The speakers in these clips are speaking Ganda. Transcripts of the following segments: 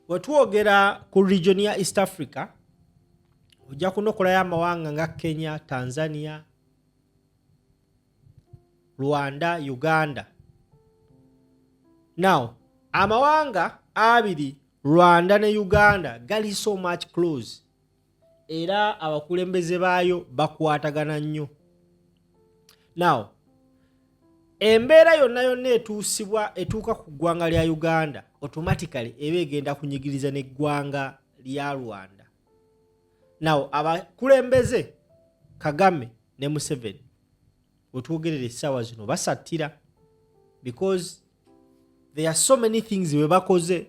Wetwogera ku region ya East Africa ojja kunokolayo amawanga nga Kenya, Tanzania, Rwanda, Uganda. Now, amawanga abiri Rwanda ne Uganda gali so much close. Era abakulembeze baayo bakwatagana nnyo. Now, embeera yonna etuuka ku ggwanga lya Uganda automatically eba egenda kunyigiriza n'eggwanga lya Rwanda. Now, abakulembeze Kagame ne Museveni wetwogerera essaawa zino basattira because there are so many things we bakoze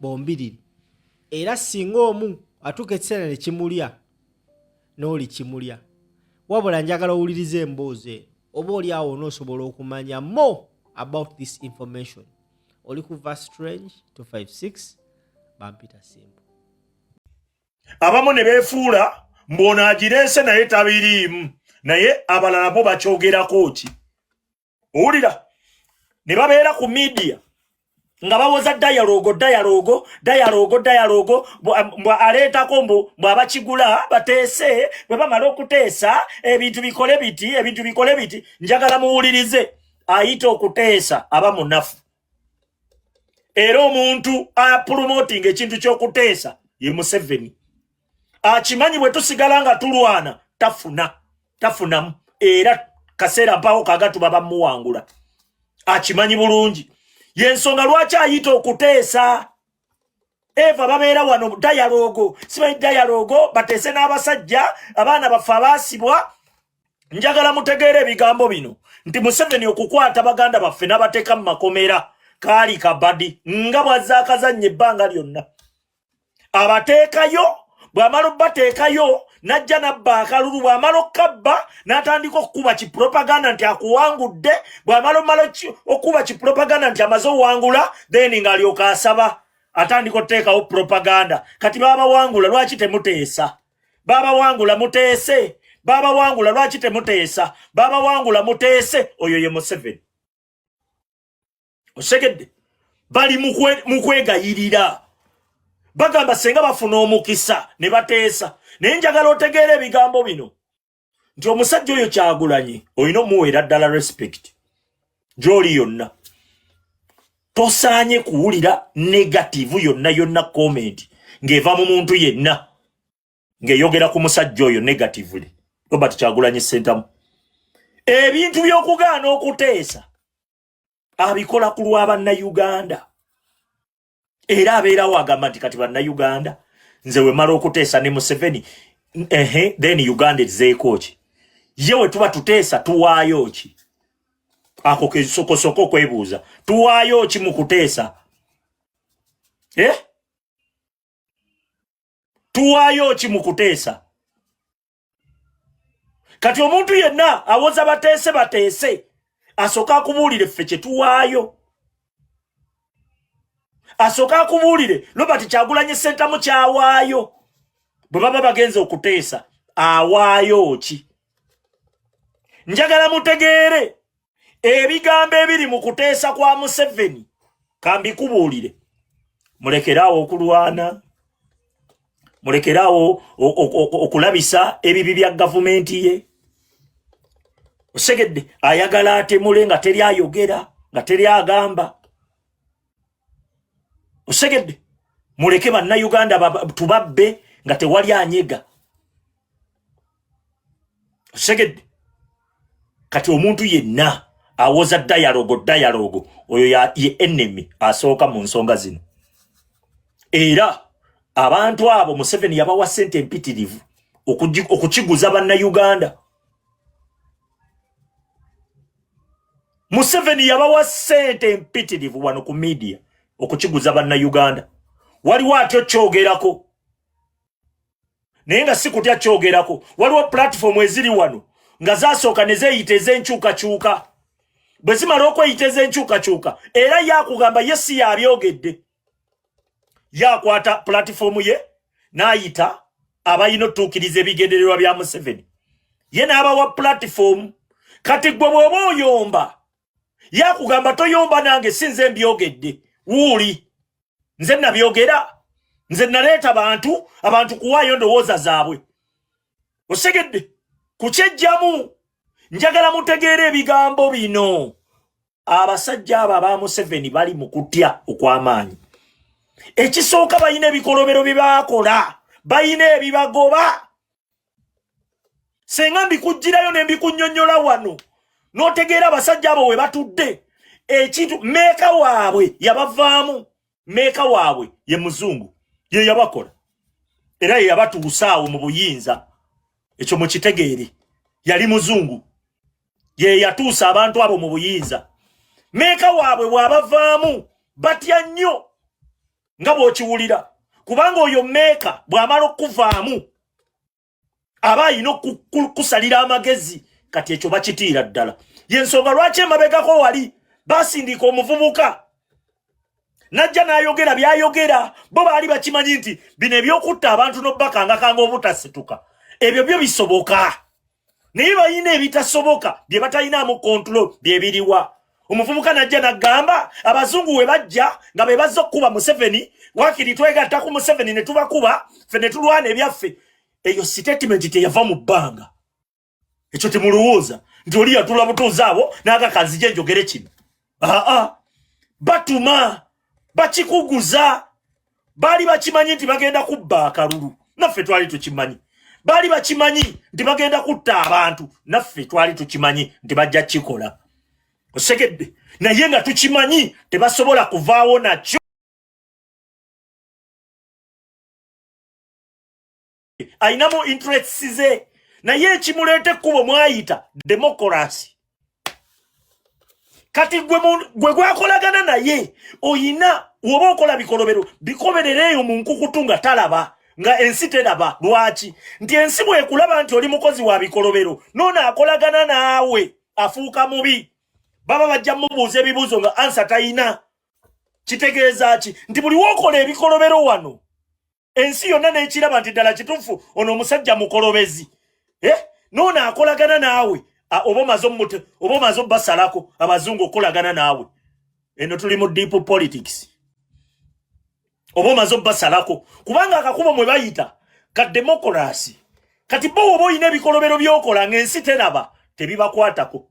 bombiriri. Era singa omu atuuka ekiseera ne kimulya n'oli kimulya. Wabula njagala owulirize emboozi oba oli awo n'osobola okumanya more about this information. Oli ku Verse Strange 256 Bampita Simple. Abamu ne beefuula mbona agireese naye tabiriimu, naye abalala bo bakyogerako ki. Owulira ne babeera ku media nga bawoza dialogo mbwa aleetako mbu abakigula bateese bwe bamala okuteesa ebintu bikole biti. Njagala muwulirize, ayita okuteesa aba munafu. Era omuntu apromoting ekintu ky'okuteesa ye Museveni. Akimanyi bwe tusigala nga tulwana tafunamu, era kaseera mpawo kagatuba bamuwangula. Akimanyi bulungi. Yensonga lwaki ayita okuteesa. Eva babeera wano dialogo, simanyi dialogo bateese n'abasajja abaana baffe abaasibwa. Njagala mutegeere ebigambo bino nti Museveni okukwata baganda baffe n'abateeka mu makomera kaali kabadi nga bwazzaakazannya ebbanga lyonna. Abateekayo, bw'amala obbateekayo najja nabba akalulu, bw'amala okkabba n'atandika okukuba kipropaganda nti akuwangudde, bw'amala okukuba kipropaganda nti amaze owangula, then ng'alyoka asaba atandika oteekawo propaganda. Kati babawangula lwaki temuteesa? Babawangula muteese. Babawangula lwaki temuteesa? Babawangula muteese. Oyo ye Museveni. Osegedde bali mukwegayirira. Bagamba senga bafuna omukisa ne bateesa. Naye njagala otegeera ebigambo bino nti omusajja oyo Kyagulanyi olina omuweera ddala respect gy'oli yonna. Tosaanye kuwulira negative yonna comment ng'eva mu muntu yenna ng'eyogera ku musajja oyo negatively. Robert Kyagulanyi Ssentamu ebintu by'okugaana okuteesa abikola ku lwa bannayuganda. Era abeerawo agamba nti kati bannayuganda nze we mala okuteesa ne Museveni then Uganda ezeeko ki? Ye we tuba tuteesa tuwaayo ki? Ako kesokosoko kwebuuza tuwaayo ki mu kuteesa? Tuwaayo ki mu kuteesa? Kati omuntu yenna awoza bateese asooka akubuulire ffe kye tuwaayo. Asooka akubuulire Robert Kyagulanyi Ssentamu kyawaayo. Bwe baba bagenze okuteesa awaayo ki? Njagala mutegeere ebigambo ebiri mu kuteesa kwa Museveni kambikubuulire. Mulekeraawo okulwana, mulekeraawo okulabisa ebibi bya gavumenti ye. Osegedde ayagala atemule nga teri ayogera, nga teri agamba. Osegedde muleke bannayuganda tubabbe nga tewali anyega. Osegedde kati omuntu yenna awoza dialogo oyo ye enemy asooka mu nsonga zino. Era abantu abo Museveni yabawa ssente empitirivu okukiguza bannayuganda. Museveni yabawa ssente empitirivu wano ku media okukiguza bannayuganda. Waliwo atyo kyogerako. Naye nga si kutya kyogerako. Waliwo platform eziri wano nga zaasooka ne zeeyita ez'enkyukakyuka. Bwe zimala okweyita ez'enkyukakyuka era yakugamba ye si yabyogedde. Yakwata platform ye n'ayita abayina otuukiriza ebigendererwa bya Museveni. Ye n'abawa platform. Kati gwe bw'oba oyomba yakugamba toyomba nange sinze mbyogedde. Wuuli nze nabyogera nze naleeta abantu kuwaayo ndowooza zaabwe. Osegedde kukyejjamu njagala mutegeera ebigambo bino. Abasajja abo aba Museveni bali mu kutya okw'amaanyi. Ekisooka bayina ebikolobero bye baakola, bayina ebibagoba. Senga mbikujjirayo ne mbikunnyonnyola wano n'otegeera abasajja abo we batudde ekintu meeka waabwe yabavaamu. Meeka waabwe ye muzungu ye yabakola era ye yabatuusaawo mu buyinza. Ekyo mukitegeere, yali muzungu ye yatuusa abantu abo mu buyinza. Meeka waabwe bw'abavaamu batya nnyo nga bw'okiwulira, kubanga oyo meeka bw'amala okuvaamu aba ayina okukusalira amagezi. Kati ekyo bakitiira ddala. Yensonga lwaki emabegako wali basindika omuvubuka najja n'ayogera by'ayogera, bo baali bakimanyi nti bino ebyokutta abantu n'obbakangakanga obutasituka ebyo byo bisoboka, naye bayina ebitasoboka bye batalinamu kontrol bye biriwa. Omuvubuka najja n'agamba abazungu we bajja nga be bazza okkuba Museveni, wakiri twegatta ku Museveni ne tubakuba ffe ne tulwana ebyaffe. Eyo statement teyava mu bbanga. Ekyo temulowooza nti oli yatula butuuzi abo n'agakazi gye njogere kino. Batuma bakikuguza. Baali bakimanyi nti bagenda kubba akalulu, naffe twali tukimanyi. Baali bakimanyi nti bagenda kutta abantu, naffe twali tukimanyi nti bajja kikola. Osegedde naye nga tukimanyi tebasobola kuvaawo nakyo. Ayinamu interests ze, naye ekimuleeta ekkubo mwayita democracy. Kati gwe gwakolagana naye oyina woba okola bikolobero bikoberereyo mu nkukutu nga talaba, nga ensi teraba. Lwaki? Nti ensi bwekulaba nti oli mukozi wa bikolobero noona akolagana naawe afuuka mubi. Baba bajja mubuuza ebibuuzo nga ansa tayina. Kitegeeza ki? Nti buli wokola ebikolobero wano ensi yonna n'ekiraba nti ddala kituufu ono omusajja mukolobezi. Noona akolagana naawe oba omaze obbasalako abazungu okolagana naawe. Eno tuli mu deep politics. Oba omaze obbasalako kubanga akakubo mwe bayita ka democracy. Kati bo oba oyina ebikolobero by'okola ng'ensi teraba tebibakwatako.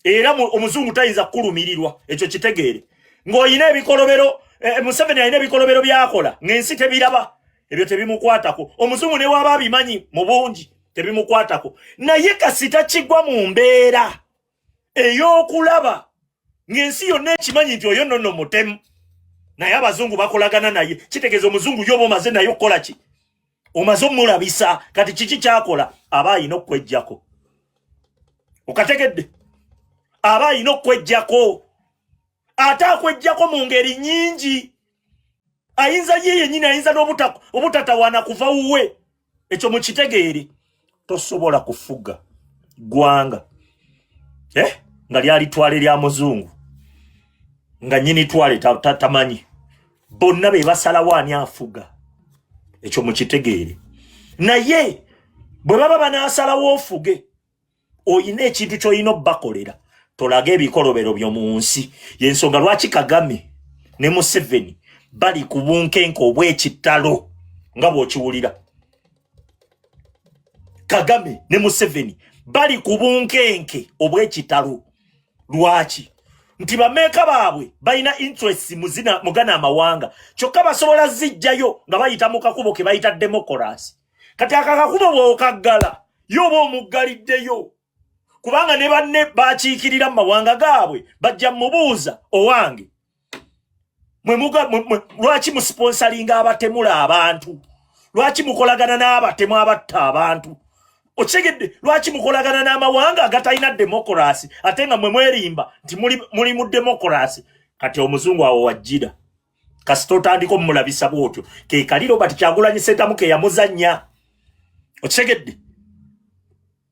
Era omuzungu tayinza kulumirirwa, ekyo kitegeere. Ng'oyina ebikolobero Museveni alina ebikolobero byakola ng'ensi tebiraba, ebyo tebimukwatako. Omuzungu ne waba abimanyi mu bungi tebimukwatako. Naye kasita kigwa mu mbeera ey'okulaba ng'ensi yonna ekimanyi nti oyo nno mutemu, naye abazungu bakolagana naye. Kitegeeza omuzungu yoba omaze naye okukola ki? Omaze omulabisa. Kati kiki kyakola? Aba ayina okwejjako. Okategedde? Aba ayina okwejjako. Ate akwejjako mu ngeri nnyingi. Ayinza ye yennyini ayinza n'obutatawaana kuva wuwe. Ekyo mukitegeere. Tosobola kufuga ggwanga nga lyali twale lya muzungu nga nnyini twale tamanyi. Bonna be basalawo ani afuga. Ekyo mukitegeere. Naye bwe baba banaasalawo ofuge, oyina ekintu ky'olina obbakolera. Tolaga ebikolobero by'omu nsi. Y'ensonga lwaki Kagame ne Museveni bali ku bunkenke obw'ekittalo nga bw'okiwulira. Kagame ne Museveni bali ku bunkenke obw'ekitalo. Lwaki? Nti bameeka baabwe balina interests mugana amawanga, kyokka basobola zijjayo nga bayita mu kakubo ke bayita democracy. Kati akakakubo bw'okaggala yoba omuggaliddeyo, kubanga ne banne bakiikirira mu mawanga gaabwe bajja mubuuza owange lwaki musponsalinga abatemula abantu? Lwaki mukolagana n'abatemu abatta abantu? Otegedde lwaki mukolagana n'amawanga agatalina democracy ate nga mwe mwerimba nti muli mu democracy? Kati omuzungu awo wajjira kasita otandika omulabisa bwotyo ke kaliro bati Kyagulanyi Ssentamu ke yamuzannya. Otegedde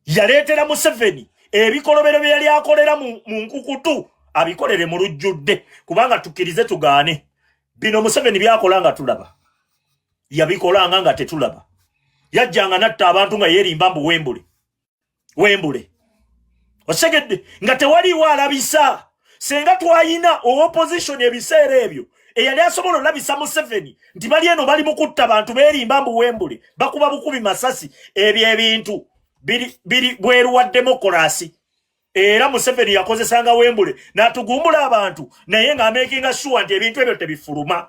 yaleetera Museveni ebikolobero bye yali akolera mu nkukutu abikolere mu lujjudde, kubanga tukkirize tugaane bino Museveni byakola nga tulaba, yabikolanga nga tetulaba. Yajjanga natta abantu nga yerimba mbu wembule. Osegedde nga tewaliwo alabisa. Senga twayina opposition ebiseera ebyo eyali asobola olabisa Museveni nti bali eno bali mu kutta bantu beerimba mbu Wembule bakuba bukubi masasi ebyo ebintu biri bweru wa demokrasi era Museveni yakozesanga Wembule n'atugumbula abantu naye ng'amekinga sure nti ebintu ebyo tebifuluma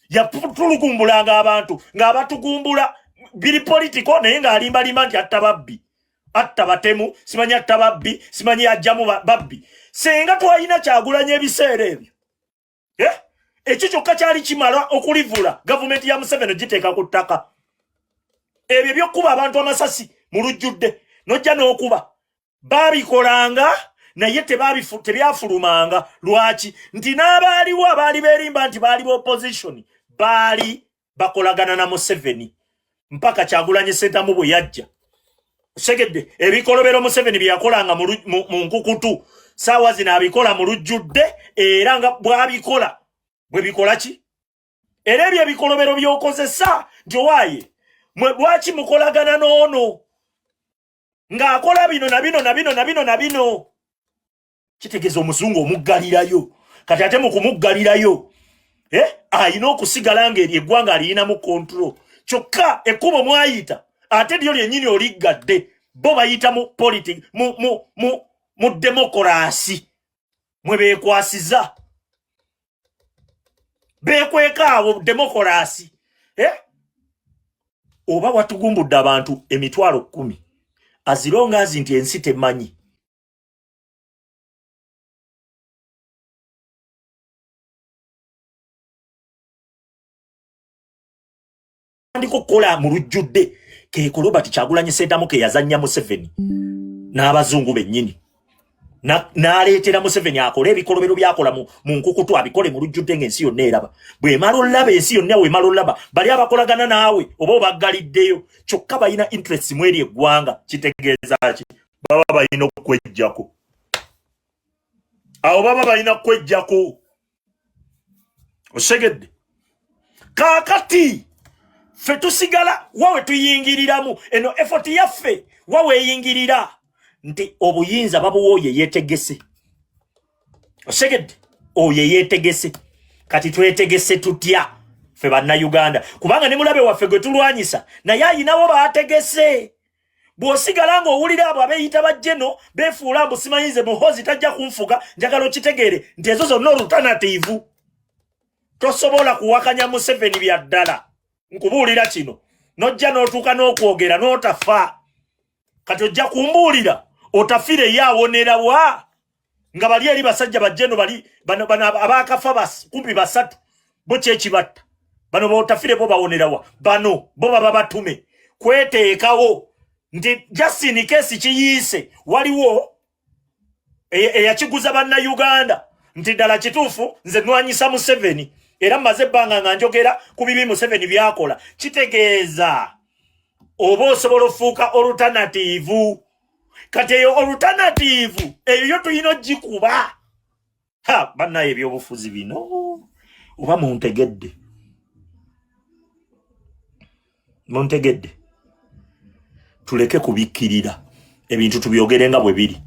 yatulugumbulanga abantu ng'abatugumbula biri politiko naye ng'alimbalimba nti atta babbi atta batemu simanyi atta babbi simanyi ajjamu babbi senga twalina Kyagulanyi ebiseera ebyo ekyo kyokka kyali kimala okulivula gavumenti ya Museveni giteeka ku ttaka ebyo byokkuba abantu amasasi mu lujjudde nojja n'okuba baabikolanga naye tebyafulumanga lwaki nti n'abaaliwo abaali beerimba nti baali opposition baali bakolagana na Museveni mpaka Kyagulanyi Ssentamu bwe yajja segedde ebikolobero Museveni byakolanga mu nkukutu saawa zino abikola mu lujjudde era nga bwabikola bwe bikola ki era ebyo ebikolobero by'okozesa nti owaaye lwaki mukolagana n'ono ng'akola bino na bino na bino na bino na bino kitegeeza omuzungu omuggalirayo kati ate mu kumuggalirayo ayina okusigala ng'eggwanga aliyinamu control kyokka ekkubo mwayita ate lyo lyennyini oliggadde bo bayita mu politics mu demokrasi mwe beekwasiza beekweka abo demokrasi oba watugumbudde abantu emitwalo 10 azironga azi nti ensi temanyi ndiko kola mu lujjudde Robert Kyagulanyi Ssentamu ke yazannya Museveni n'abazungu bennyini n'aleetera Museveni akola ebikolobero byakola mu nkukutu abikole mu lujjudde ng'ensi yonna eraba bwe mala olaba ensi yonna we mala olaba bali abakolagana naawe oba obaggaliddeyo kyokka balina interest mu eri eggwanga kitegeeza ki baba balina okwejjako awo baba balina kwejjako osegedde kaakati fe tusigala wawe tuyingiriramu eno effort yaffe wawe eyingirira nti obuyinza babuwoye yetegese osegedde oye yetegese kati twetegese tutya fe bannayuganda kubanga ne mulabe waffe gwe tulwanyisa naye ayinawo baategese bw'osigala ng'owulira abo abeeyita bajjeno beefuula mbu simanyize muhozi tajja kunfuga njagala okitegeere nti ezo zonna alternative tosobola kuwakanya Museveni bya ddala nkubuulira kino nojja n'otuuka n'okwogera n'otafa kati ojja kumbuulira otafire yaawonera wa nga bali eri basajja bajjeno bali bano abaakafa kumpi 3 bo kyekibatta bano botafire bo bawonera wa bano bo baba batume kweteekawo nti just in case kiyiise waliwo eyakiguza bannayuganda nti ddala kituufu nze nwanyisa Museveni era mmaze ebbanga nga njogera ku bibi Museveni byakola kitegeeza oba osobola ofuuka alternative kati eyo alternative eyo tuyina ogikuba bannaye ebyobufuzi bino oba muntegedde tuleke kubikkirira ebintu tubyogere nga bwe biri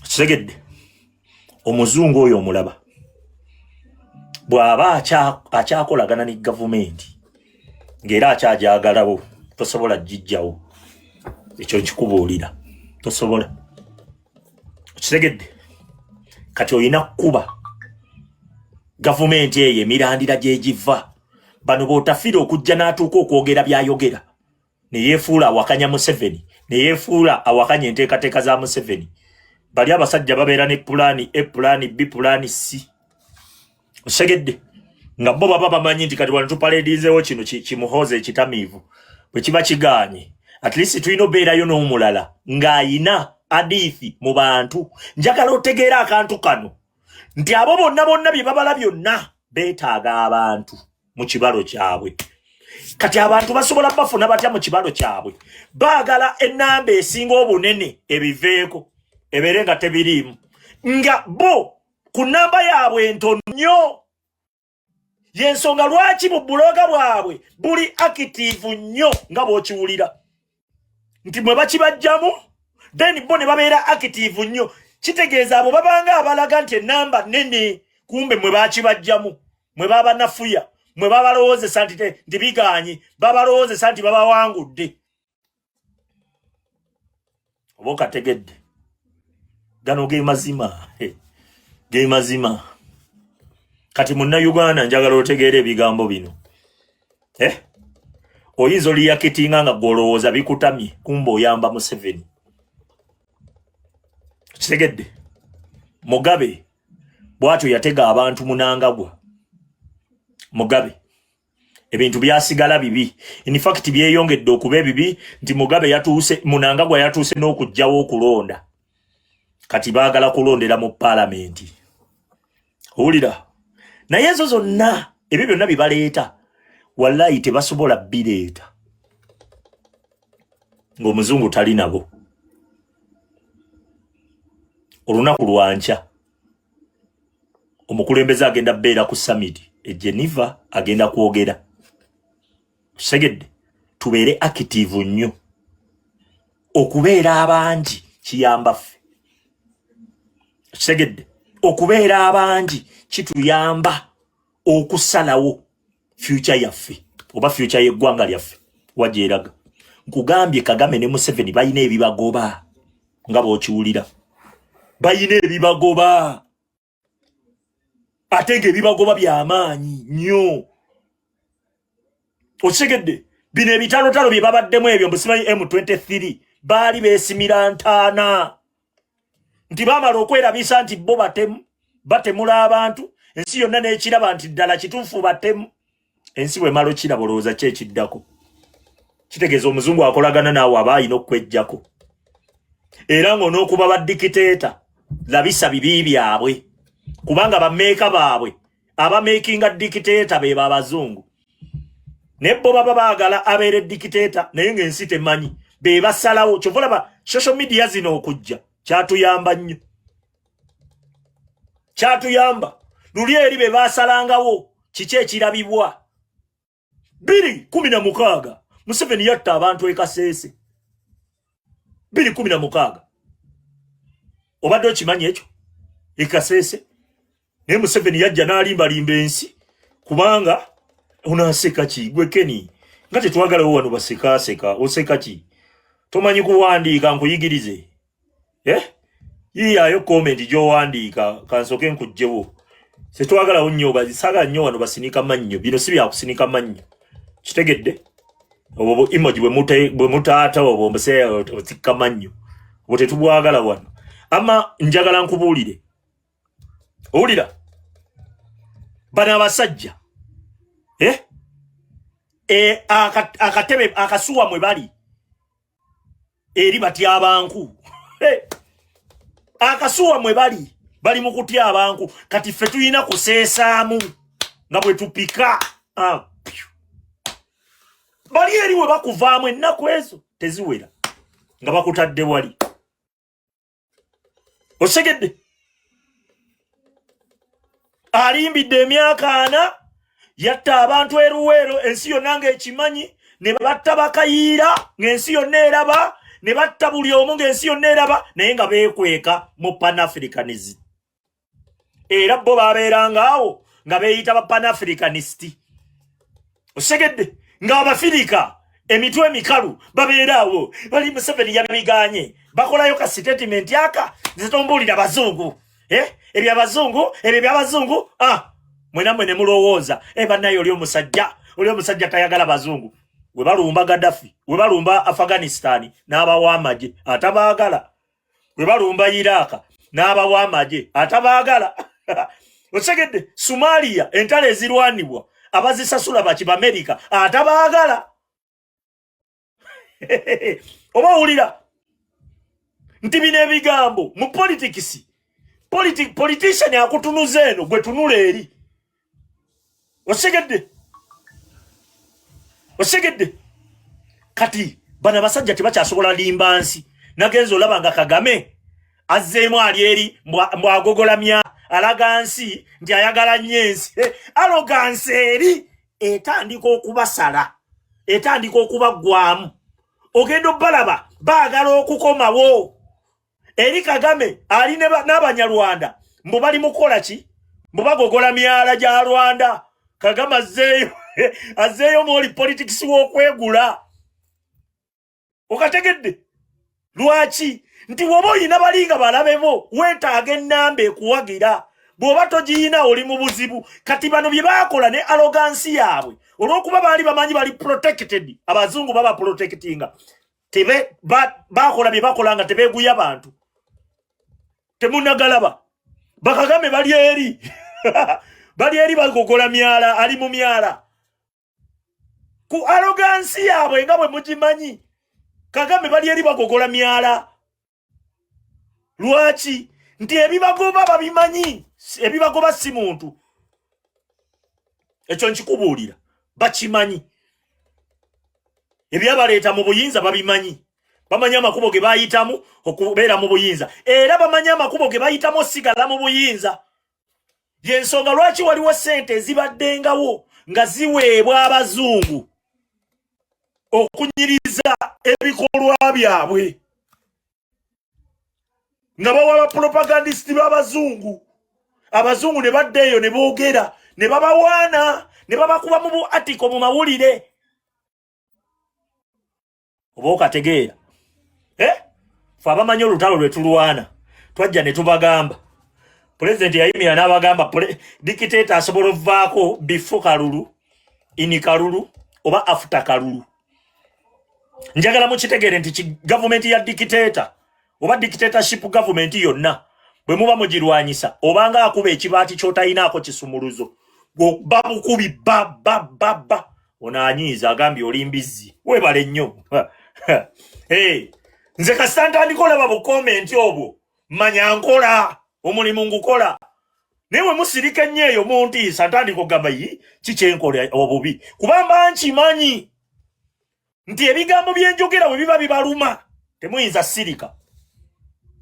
kitegedde omuzungu oyo omulaba bw'aba akyakolagana ne gavumenti ng'era akyajagalawo tosobola gijjawo ekyo nkikubuulira tosobola kitegedde kati oyina kkuba gavumenti eyo emirandira gyegiva bano bootafira okujja n'atuuka okwogera byayogera ne yeefuula awakanya Museveni ne yeefuula awakanya enteekateeka za Museveni bali abasajja babeera ne pulaani A pulaani B pulaani C osegedde nga bo baba bamanyi nti kati wano tupaledizeewo kino kimuhoze ekitamiivu bwe kiba kigaanye at least tulina obeerayo n'omulala ng'ayina adiifi mu bantu njagala otegeera akantu kano nti abo bonna bye babala byonna beetaaga abantu mu kibalo kyabwe kati abantu basobola bafuna batya mu kibalo kyabwe baagala ennamba esinga obunene ebiveeko ebeere nga tebiriimu nga bo ku nnamba yaabwe entono nnyo yensonga lwaki mu buloga bwabwe buli active nnyo nga bw'okiwulira nti mwe bakibajjamu then bo ne babeera active nnyo kitegeeza abo babanga abalaga nti ennamba nene kumbe mwe bakibajjamu mwe baba nafuya mwe baba lowoze santite ndibiganye baba lowoze santi baba wangudde oboka tegedde gano ge mazima kati munna Uganda njagala otegeere ebigambo bino oyinza oliyakitinga nga golowooza bikutamye kumba oyamba Museveni kitegedde Mugabe bwatyo yatega abantu munangagwa Mugabe ebintu byasigala bibi in fact byeyongedde okuba bibi nti Mugabe yatuuse munangagwa yatuuse n'okujjawo okulonda kati baagala kulondera mu parliament hulira naye ezo zonna ebyo byonna bibaleeta wallahi tebasobola bireeta ng'omuzungu tali nabo olunaku lwanca omukulembeze agenda beera ku summit e Geneva agenda kwogera segedde tubeere active nnyo okubeera abangi kiyamba ffe segedde okubeera abangi kituyamba okusalawo future yaffe oba future y'eggwanga lyaffe wajeeraga nkugambye Kagame ne Museveni bayina ebibagoba nga bw'okiwulira bayina ebibagoba ate ng'ebibagoba by'amaanyi nnyo osegedde bino ebitalotalo bye babaddemu ebyo mbusimanyi M23 baali beesimira ntaana nti baamala okwerabisa nti bo batemula abantu ensi yonna n'ekiraba nti ddala kituufu batemu ensi bw'emala okiraba olowooza ki ekiddako kitegeeza omuzungu akolagana naawe aba alina okwejjako era ng'onookuba baddikiteeta labisa bibi byabwe kubanga bameeka baabwe abameekinga dikiteeta be babazungu ne bo baba baagala abeere dikiteeta naye ng'ensi temanyi be basalawo kyovulaba social media zino okujja kyatuyamba nnyo kyatuyamba luli eri be basalangawo kiki ekirabibwa 2016 Museveni yatta abantu ekaseese 2016 obadde okimanyi ekyo ekaseese naye Museveni yajja n'alimbalimba ensi kubanga unaaseka ki gwe Keni nga tetwagalawo wano basekaaseka oseka ki tomanyi kuwandiika nkuyigirize yiyayo comment gy'owandiika kansoke nkugjewo setwagalawo nnyo bazisaga nnyo wano basinika mannyo bino si byakusinika mannyo kitegedde obwo emoji bwe mutaata obwo mbese otikka mannyo obwo tetubwagala wano ama njagala nkubuulire owulira bano abasajja akatebe akasuwa mwe bali eri batya abantu akasuwa mwe bali mu kutya abantu kati ffe tulina kuseesaamu nga bwe tupika bali eri we bakuvaamu ennaku ezo teziwera nga bakutadde wali osegedde alimbidde emyaka 4 yatta abantu eruweero ensi yonna ng'ekimanyi ne batta bakayiira ng'ensi yonna eraba ne batta buli omu ng'ensi yonna eraba naye nga beekweka mu Pan-Africanism era bo babeeranga awo nga beeyita ba Pan-Africanism osegedde nga Abafirika emitwe emikalu babeeraawo bali Museveni yabiganye bakolayo ka statement aka zitombuulira bazungu ebyabazungu mwena ne mulowooza bannaye oli omusajja tayagala bazungu we balumba Gaddafi we balumba Afghanistan n'abawa amagye atabaagala we balumba Iraq n'abawa amagye atabaagala osegedde Somalia entale ezirwanibwa abazisasula baki America atabaagala oba ulira nti bino ebigambo mu politician akutunuza eno gwe tunula eri osegedde kati bana basajja tebakyasobola limba nsi nagenza olaba nga Kagame azzeemu ali eri mbwagogolamya alaga nsi nti ayagala nnyo ensi arrogance eri etandika okubasala etandika okubaggwamu ogenda obalaba baagala okukomawo eri Kagame ali n'Abanyarwanda mbo bali mukola ki mubagogola myala gya Rwanda Kagame azzeeyo mwoli politics w'okwegula okategedde lwaki nti woba oyina balinga balabebo weetaaga ennamba ekuwagira bw'oba togiyina oli mu buzibu kati bano bye baakola ne arrogansi yaabwe olw'okuba baali bamanyi bali protected abazungu baba protectinga baakola bye bakola nga tebeeguya abantu temunagalaba bakagame bali eri bali eri bagogola myala ali mu myala ku arrogansi yaabwe nga bwe mugimanyi Kagame bali eri bagogola myala lwaki nti ebibagoba babimanyi ebibagoba si muntu ekyo nkikubuulira bakimanyi ebyabaleeta mu buyinza babimanyi bamanyi amakubo ge bayitamu okubeera mu buyinza era bamanyi amakubo ge bayitamu osigala mu buyinza yensonga lwaki waliwo ssente ezibaddengawo nga ziweebwa abazungu okunyiriza ebikolwa byabwe nga bawa propagandist b'abazungu abazungu ne baddeeyo ne boogera ne babawaana ne babakuba mu bu article mu mawulire oba okategeera fe abamanyi olutalo lwe tulwana twajja ne tubagamba pulezidenti yayimira n'abagamba dictator asobola ovaako before Kalulu ini Kalulu oba after Kalulu njagala mukitegeere nti gavumenti ya dictator oba dictatorship government yonna bwe muba mugirwanyisa obanga akuba ekibaati kyotayinaako kisumuluzo babukubi ba onaanyiiza agambye olimbizzi webale nnyo nze kasita ntandika olaba bukomenti obwo manya nkola omulimu ngukola naye we musirika ennyo eyo muntiisa ntandika ogamba kikyenkola obubi kubamba nkimanyi nti ebigambo byenjogera bwe biba bibaluma temuyinza sirika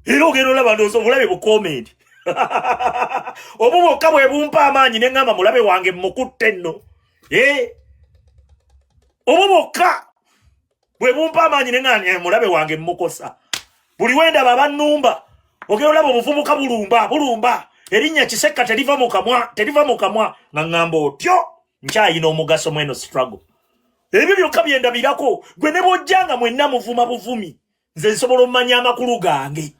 era ogenda olaba ndowooza obulabe bukomenti obu bwokka bwe bumpa amaanyi ne ŋŋamba mulabe wange mukutte nno obu bwokka bwe bumpa amaanyi ne ŋŋamba mulabe wange mukosa buli wendaba abannumba ogenda olaba obuvubuka bulumba erinnya Kisekka teriva mu kamwa nga ŋŋamba otyo nkyayina omugaso mweno struggle ebyo byokka byendabirako gwe ne bw'ojjanga mwenna muvuma buvumi nze nsobola omumanya amakulu gange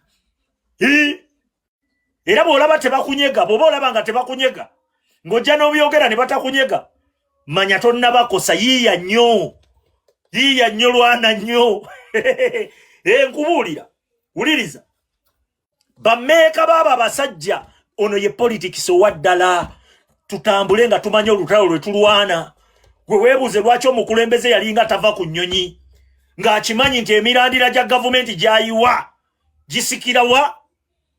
era bw'olaba tebakunyega bw'oba olaba nga tebakunyega ng'ojja n'obyogera ne batakunyega manya tonnabakosa yiiya nnyo lwana nnyo nkubuulira wuliriza bammeeka baaba abasajja ono ye politics owa ddala tutambule nga tumanye olutalo lwe tulwana gwe weebuuze lwaki omukulembeze yalinga tava ku nnyonyi ng'akimanyi nti emirandira gya gavumenti gy'ayiwa gisikira wa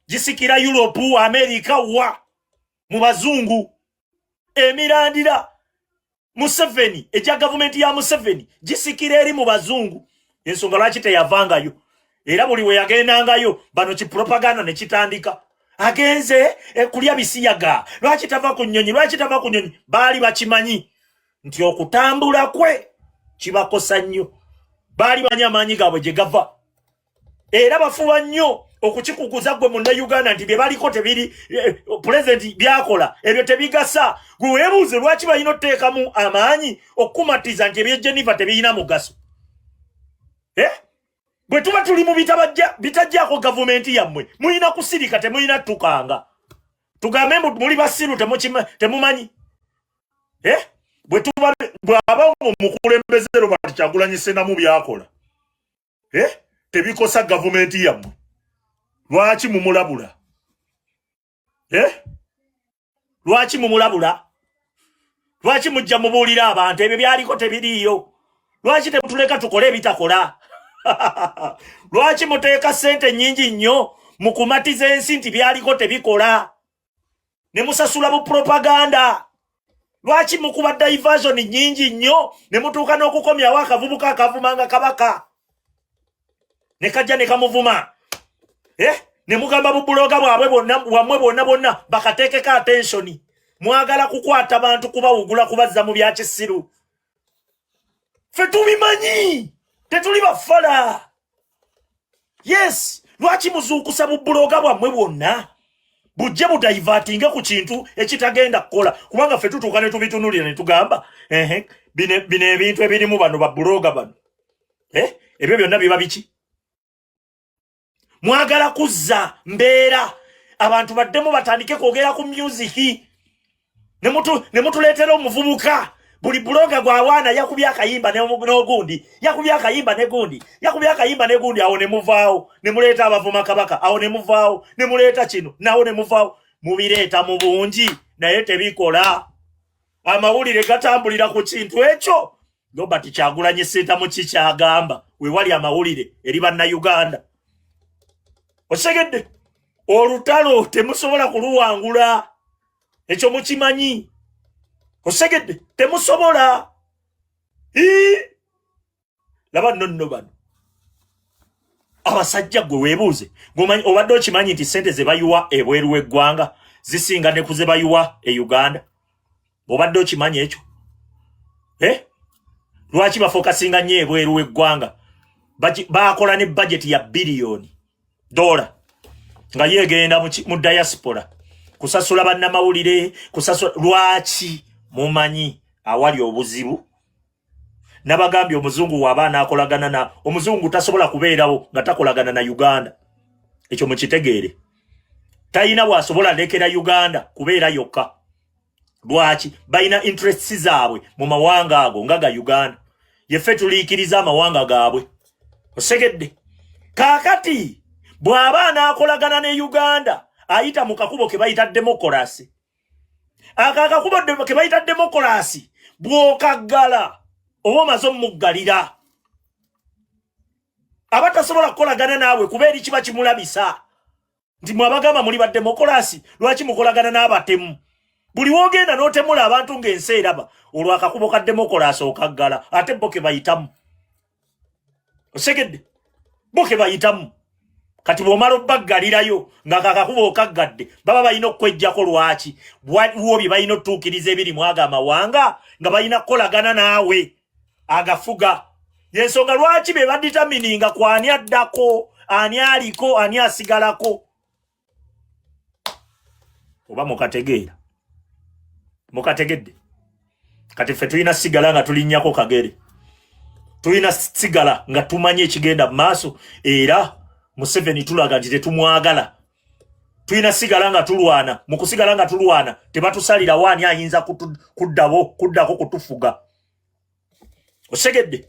gisikira Europe America wa mu bazungu emirandira Museveni ejja gavumenti ya Museveni gisikira eri mu bazungu ensonga lwaki teyavangayo era buli we yagendangayo bano kipropaganda ne kitandika agenze kulya bisiyaga lwaki tava ku nnyonyi baali bakimanyi nti okutambula kwe kibakosa nnyo baali banyi amaanyi gaabwe gye gava era bafuba nnyo okukikukuza gwe munna Uganda nti bye baliko tebiri pulezidenti byakola ebyo tebigasa gwe weebuuze lwaki balina otteekamu amaanyi okukumatiza nti ebye Geneva tebirina mugaso bwe tuba tuli mu bitajjaako gavumenti yammwe mulina kusirika temulina tukanga tugambe muli basiru temumanyi bw'aba omukulembeze Robert Kyagulanyi Ssenamu byakola tebikosa gavumenti yammwe lwaki mumulabula lwaki mumulabula lwaki mujja mubuulira abantu ebyo byaliko tebiriiyo lwaki temutuleka tukole ebitakola lwaki muteeka ssente nnyingi nnyo mu kumatiza ensi nti byaliko tebikola ne musasula mu propaganda lwaki mukuba diversion nnyingi nnyo ne mutuuka n'okukomyawo akavubuka akavumanga kabaka ne kajja ne kamuvuma ne mugamba bubuloga bwabwe bonna bakateekeko attention mwagala kukwata bantu kubawugula kubazza mu bya kisiru ffe tubimanyi tetuli bafala yes lwaki muzuukusa bubuloga bwammwe bwonna bujje budaivatinge ku kintu ekitagenda kukola kubanga ffe tutuuka ne tubitunulira ne tugamba bino ebintu ebirimu bano babbuloga bano ebyo byonna biba biki mwagala kuzza mbeera abantu baddemu batandike kwogera ku musiki ne mutuleetera omuvubuka buli buloga gw'awaana yakubya akayimba n'ogundi yakubya akayimba n'egundi yakubya akayimba n'egundi awo ne muvaawo ne muleeta abavuma kabaka awo ne muvaawo ne muleeta kino nawo ne muvaawo mubireeta mu bungi naye tebikola amawulire gatambulira ku kintu ekyo Robert Kyagulanyi Ssentamu kikyagamba we wali amawulire eri bannayuganda osegedde olutalo temusobola kuluwangula ekyo mukimanyi osegedde temusobola laba nonno bano abasajja gwe weebuuze obadde okimanyi nti sente ze bayiwa ebweru w'eggwanga zisinga ne kuze bayiwa e Uganda obadde okimanyi ekyo lwaki bafokasinga nnyo ebweru w'eggwanga bakola ne budget ya $billion nga yegenda mu diaspora kusasula bannamawulire kusasula lwaki mumanyi awali obuzibu nabagambye omuzungu w'abaana akolagana na omuzungu tasobola kubeerawo nga takolagana na Uganda ekyo mukitegeere tayina bw'asobola lekera Uganda kubeera yokka lwaki bayina interests zaabwe mu mawanga ago nga ga Uganda yeffe tuliikiriza amawanga gaabwe osegedde kaakati bw'abaana akolagana ne Uganda ayita mu kakubo ke bayita demokolasi akakakubo ke bayita demokolasi bw'okaggala oba omaze omuggalira abatasobola kukolagana naawe kubeera kiba kimulabisa nti mwabagamba muli ba demokolasi lwaki mukolagana n'abatemu buli wogenda n'otemula abantu ng'ensi eraba olwo akakubo ka demokolasi okaggala ate bo ke bayitamu osegedde bo ke bayitamu kati bw'omala obbaggalirayo nga kakakubo okaggadde baba balina okwejjako lwaki waliwo bye balina otuukiriza ebirimu ago amawanga nga balina kukolagana naawe agafuga yensonga lwaki be baditamininga ku ani addako ani aliko ani asigalako oba mukategedde kati ffe tulina sigala nga tulinnyako kagere tulina sigala nga tumanye ekigenda mu maaso era Museveni tulaga nti tetumwagala tulina sigala nga tulwana mu kusigala nga tulwana tebatusalira wani ayinza kuddako kutufuga osegedde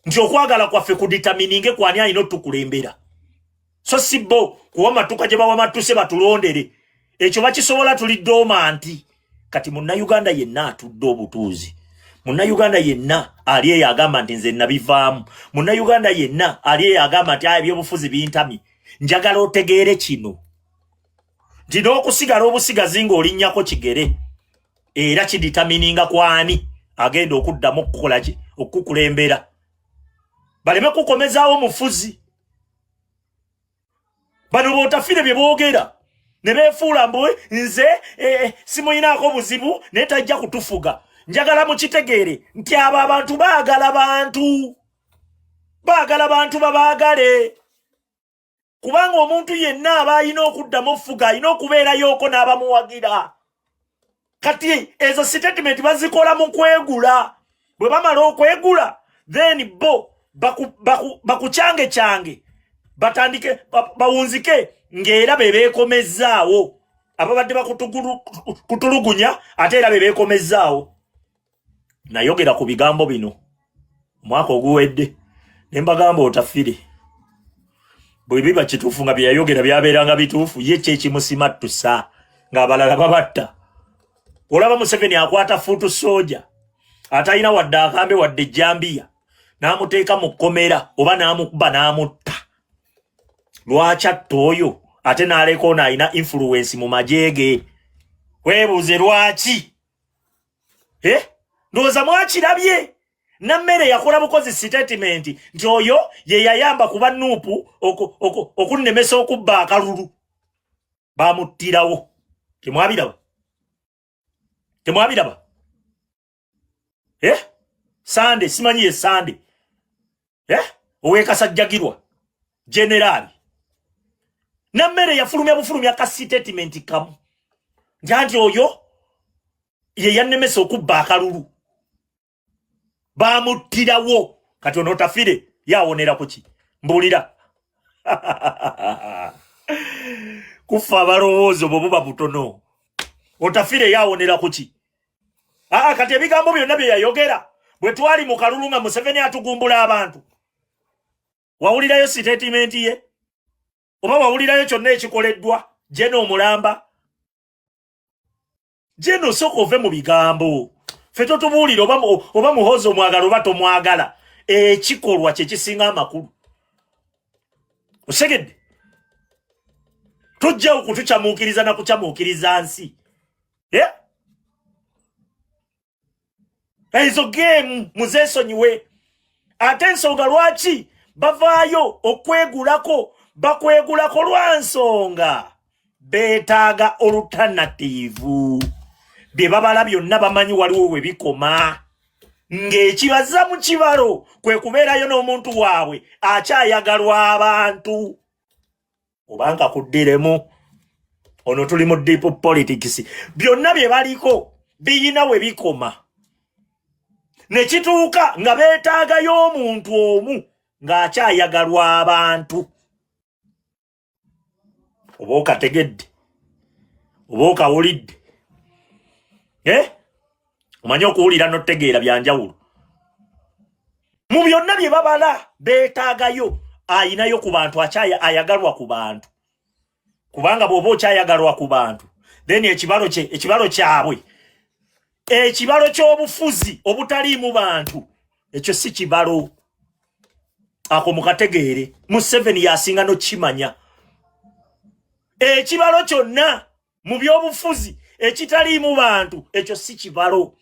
nti okwagala kwaffe kuditamininge kwani ayina otukulembera so sibbo kuwa matuka gye bawa matuse batulondere ekyo bakisobola tuliddooma nti kati munnayuganda yenna atudde obutuuzi munnayuganda yenna ali eyo agamba nti nze nabivaamu munnayuganda yenna ali eyo agamba nti ebyobufuzi bintamye njagala otegeere kino nti n'okusigala obusigazi ng'olinnyako kigere era kiditamininga kwani agenda okuddamu okukola ki okukulembera baleme kukomezaawo mufuzi bano bootafire bye boogera ne beefuula mbu nze simuyinaako buzibu naye tajja kutufuga njagala mukitegeere nti abo abantu baagala bantu babaagale kubanga omuntu yenna aba alina okuddamu ofuga alina okubeerayoko n'abamuwagira kati ezo statement bazikola mu kwegula bwe bamala okwegula then bo bakucyange batandike bawunzike ng'era be beekomezaawo ababadde bakutulugunya ate era be beekomezaawo nayogera ku bigambo bino omwaka oguwedde ne mbagamba otafire bwe biba kituufu nga bye yayogera byabeeranga bituufu ye kyekimusimattusa ng'abalala babatta olaba Museveni akwata fuutu sooja atalina wadde akambe wadde ejjambiya n'amuteeka mu kkomera oba n'amukuba n'amutta lwaki atta oyo ate n'aleko n'alina influence mu majeege weebuuze lwaki ndowooza mwakirabye nammere yakola bukozi statement nti oyo ye yayamba kuba nuupu okunnemesa okubba akalulu bamuttirawo temwabiraba Sande simanyi ye Sande owekasajjagirwa generali nammere yafulumya ka statement kamu njanti oyo ye yannemesa okubba akalulu bamuttirawo kati ono Otafire yawonera kuki mbulira kufa abalowoozo bwe buba butono Otafire yawonera kuki kati ebigambo byonna bye yayogera bwe twali mu kalulu nga Museveni atugumbula abantu wawulirayo statement ye oba wawulirayo kyonna ekikoleddwa Jeno omulamba Jeno soko ove mu bigambo ffe totubuulira oba muhozo omwagala oba tomwagala ekikolwa kye kisinga amakulu osegedde tujja okutukyamuukiriza na kukyamuukiriza nsi ezo game muzeesonyiwe ate ensonga lwaki bavaayo okwegulako bakwegulako lwa nsonga beetaaga alternative bye babala byonna bamanyi waliwo we bikoma ng'ekibaza mu kibalo kwe kubeerayo n'omuntu waabwe akyayagalwa abantu obanga kuddiremu ono tuli mu deep politics byonna bye baliko biyina we bikoma ne kituuka nga beetaagayo omuntu omu ng'akyayagalwa abantu oba okategedde oba okawulidde omanyi okuwulira n'otegeera byanjawulo mu byonna bye babala beetaagayo ayinayo ku bantu ayagalwa ku bantu kubanga bw'oba okyayagalwa ku bantu then ekibalo kyabwe ekibalo ky'obufuzi obutaliimu bantu ekyo si kibalo ako mukategeere Museveni yasinga n'okimanya ekibalo kyonna mu by'obufuzi ekitaliimu bantu ekyo si kibalo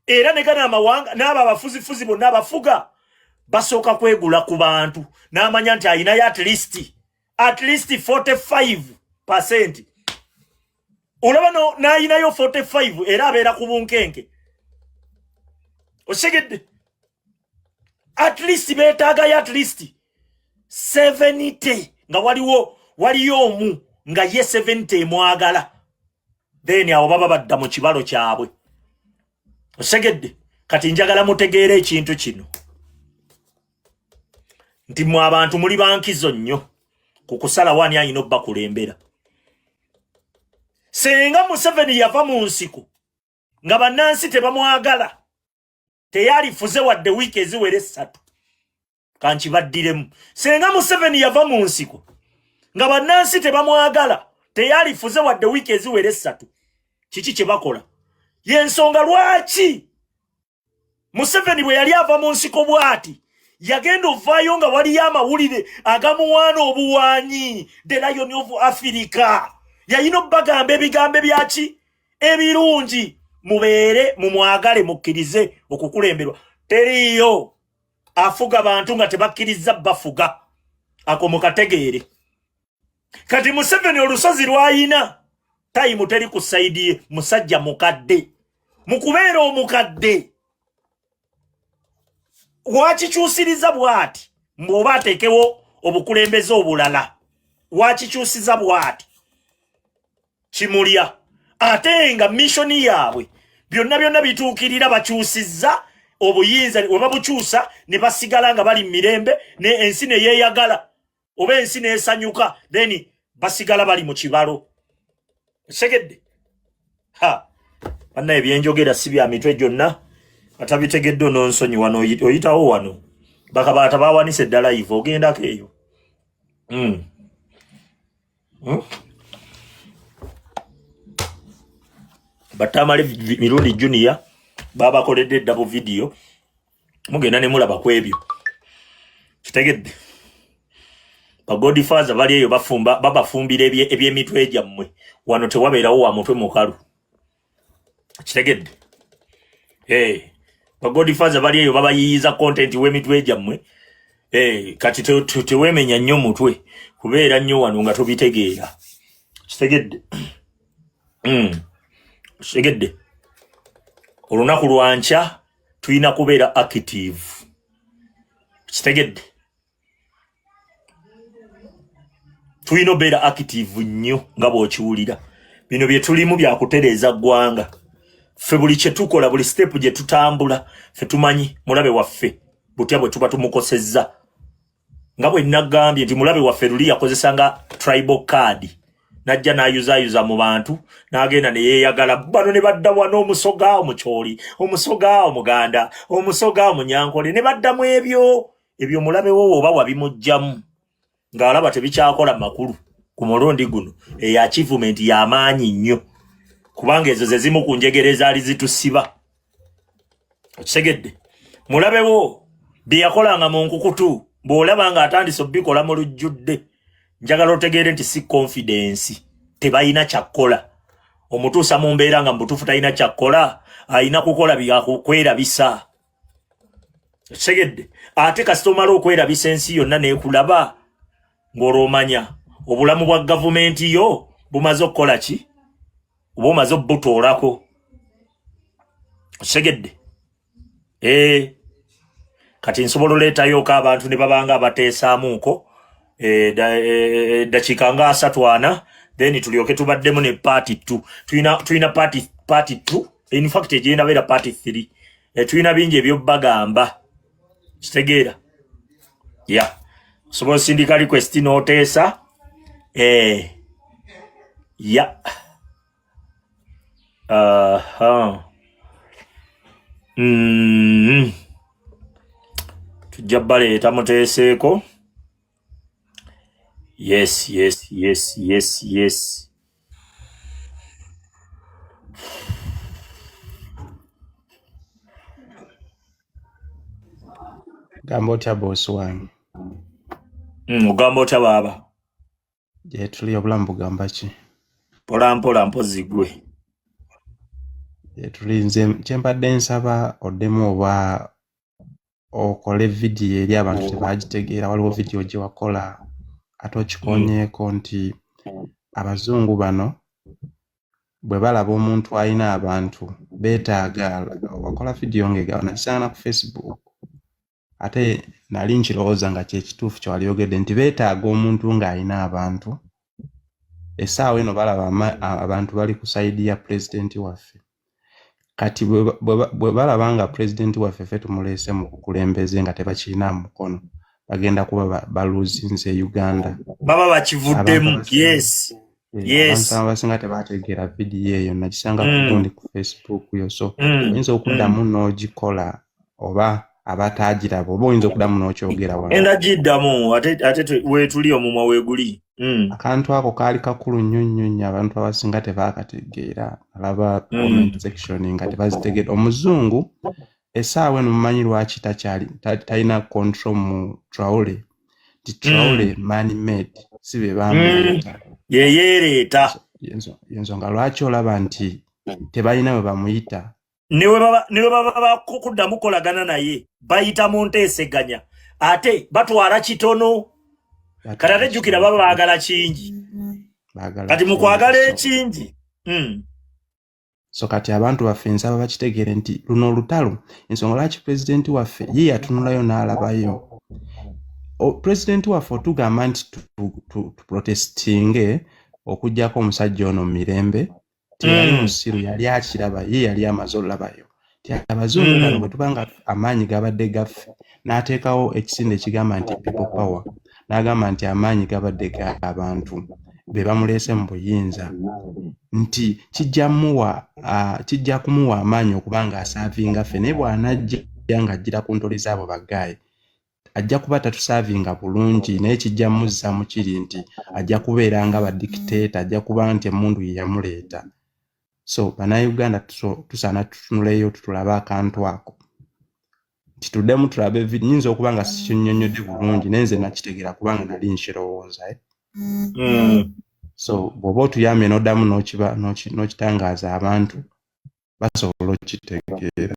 era ne gana amawanga n'abo abafuzifuzi bonna abafuga basooka kwegula ku bantu n'amanya nti ayinayo at least 45% olaba n'ayinayo 45 era abeera ku bunkenke osegedde at least beetaagayo at least 70 nga waliyo omu nga ye 70 mwagala then awo baba badda mu kibalo kyabwe osegedde kati njagala mutegeere ekintu kino nti mu abantu muli bankizo nnyo ku kusala wani ayina obba kulembera senga Museveni yava mu nsiko nga bannansi tebamwagala teyalifuze wadde wiiki eziwere 3 kankibaddiremu senga Museveni yava mu nsiko nga bannansi tebamwagala teyalifuze wadde wiiki eziwere 3 kiki kye bakola yensonga lwaki Museveni bwe yali ava mu nsiko bwati yagenda ovaayo nga waliyo amawulire agamuwaana obuwaanyi the Lion of Africa yayina obbagamba ebigambo byaki ebirungi mubeere mumwagale mukkirize okukulemberwa teriyo afuga bantu nga tebakkiriza bafuga ako mukategeere kati Museveni olusozi lwayina tayimu teri ku saidi ye musajja mukadde mukubeera omukadde wakikyusiriza bwati mbw'oba ateekewo obukulembeze obulala wakikyusiza bwati kimulya ate nga mishoni yaabwe byonna bituukirira bakyusizza obuyinza we babukyusa ne basigala nga bali mirembe ne ensi ne yeeyagala oba ensi neesanyuka then basigala bali mu kibalo segedde banna ebyenjogera si bya mitwe gyonna atabitegedde ononsonyi wano oyitawo wano bakabaata bawanise eddala ivo ogendako eyo Batamale Mirundi Junior babakoledde double video mugenda ne mulaba kwebyo kitegedde ba Godfather bali eyo babafumbira ebyemitwe gyammwe wano tewabeerawo wa mutwe mukalu kitegedde ba Godfather bali eyo babayiyiza content w'emitwe gyammwe kati tewemenya nnyo mutwe kubeera nnyo wano nga tobitegeera kitegedde segedde olunaku lwanca tuyina kubeera active kitegedde tulina obeera active nnyo nga bw'okiwulira. Bino bye tulimu bya kutereeza ggwanga. Ffe buli kye tukola, buli step gye tutambula, ffe tumanyi mulabe waffe butya bwe tuba tumukosezza. Nga bwe nagambye nti mulabe waffe luli yakozesanga tribal card. Najja n'ayuzaayuza mu bantu, n'agenda ne yeeyagala. Bano ne badda wano omusoga omukyoli, omusoga omuganda, omusoga omunyankole, ne baddamu ebyo mulabe wo oba wabimugjamu. Ng'alaba tebikyakola makulu ku mulundi guno. Achievement y'amaanyi nnyo. Kubanga ezo ze zimu ku njegere ezaali zitusiba. Okisegedde. Mulabe wo bye yakolanga mu nkukutu, bw'olaba nga atandise obikola mu lujjudde. Njagala otegeere nti si confidence. Tebalina kyakkola. Omutuusa mu mbeera nga mutuufu talina kyakkola, alina kukola byakwerabisa. Okisegedde. Ate kasita omala okwerabisa ensi yonna n'ekulaba, ng'olwomanya obulamu bwa gavumenti yo bumaze okukola ki? Oba omaze obbutoolako. Okisegedde. Kati nsobola oleetayoko abantu ne babanga abateesaamuuko dakiika nga 3-4, then tulyoke tubaddemu ne party 2. Tulina party 2, in fact egenda beera party 3. Tulina bingi eby'obbagamba. Kitegeera? Yeah. Osobola osindika request n'oteesa. Yeah. Tujja baleeta muteeseeko. Yes. Gamba otya bosi wange? Ogamba otya baaba? Je tuli obulamu bugamba ki? Mpola mpozi gwe. Je tuli nze kyempadde nsaba oddemu oba okole vidiyo eri abantu tebagitegeera. Waliwo vidiyo gye wakola ate okikonyeeko nti abazungu bano bwe balaba omuntu alina abantu beetaaga. Wakola vidiyo ng'egawa nakisanga ku Facebook. Ate nali nkirowooza nga kyekituufu kyewali yogedde nti beetaaga omuntu ng'alina abantu. Essaawa eno balaba abantu bali ku sayidi ya pulezidenti waffe. Kati bwe balaba nga pulezidenti waffe ffe tumuleese mu bukulembeze nga tebakirina mukono, bagenda kuba baluzinze Uganda. Baba bakivuddemu. Yes. Abantu abasinga tebategeera vidiyo eyo nakisanga kugundi ku Facebook yo. So oyinza okuddamu n'ogikola oba abatagiraba oba oyinza okuddamu n'okyogera wano. Endagiddamu ate weetuli omumwa weeguli. Akantu ako kaali kakulu nnyo abantu abasinga tebaakategeera. Alaba comment section nga tebazitegeera. Omuzungu essaawa eno mumanyi lwaki talina control mu Traore. Ti Traore man made si be bamuleeta. Yeyeereeta. Yensonga lwaki olaba nti tebalina we bamuyita. Niwe baba kuddamu kolagana naye bayita mu nteeseganya. Ate batwala kitono. Kati ate jjukira baba baagala kingi. Kati mu kwagala ekingi. So kati abantu baffe nsaba bakitegeere nti luno olutalo ensonga lwaki pulezidenti waffe ye yatunulayo n'alabayo. Pulezidenti waffe otugamba nti tuprotestinge okuggyako omusajja ono mu mirembe. Tiyali musiru, yali akiraba, ye yali amaze olabayo. Abazungu bano bwe tubanga amaanyi gabadde gaffe n'ateekawo ekisinde ekigamba nti people power, n'agamba nti amaanyi gabadde g'abantu be bamuleese mu buyinza, nti kijja kumuwa amaanyi okuba nga asaavinga ffe. Naye bw'anajja ng'ajjira ku ntoli z'abo baggayi, ajja kuba tatusaavinga bulungi, naye kijja muzzamu kiri nti ajja kubeera nga badikiteeta, ajja kuba nti emmundu ye yamuleeta. So bannayuganda tusaana tutunuleyo tutulabe akantu ako. Tuddemu tulabe nyinza okuba nga sikinnyonnyodde bulungi naye nze nakitegeera kubanga nali nkirowooza. So bw'oba otuyambye n'oddamu n'okitangaaza abantu basobola okitegeera.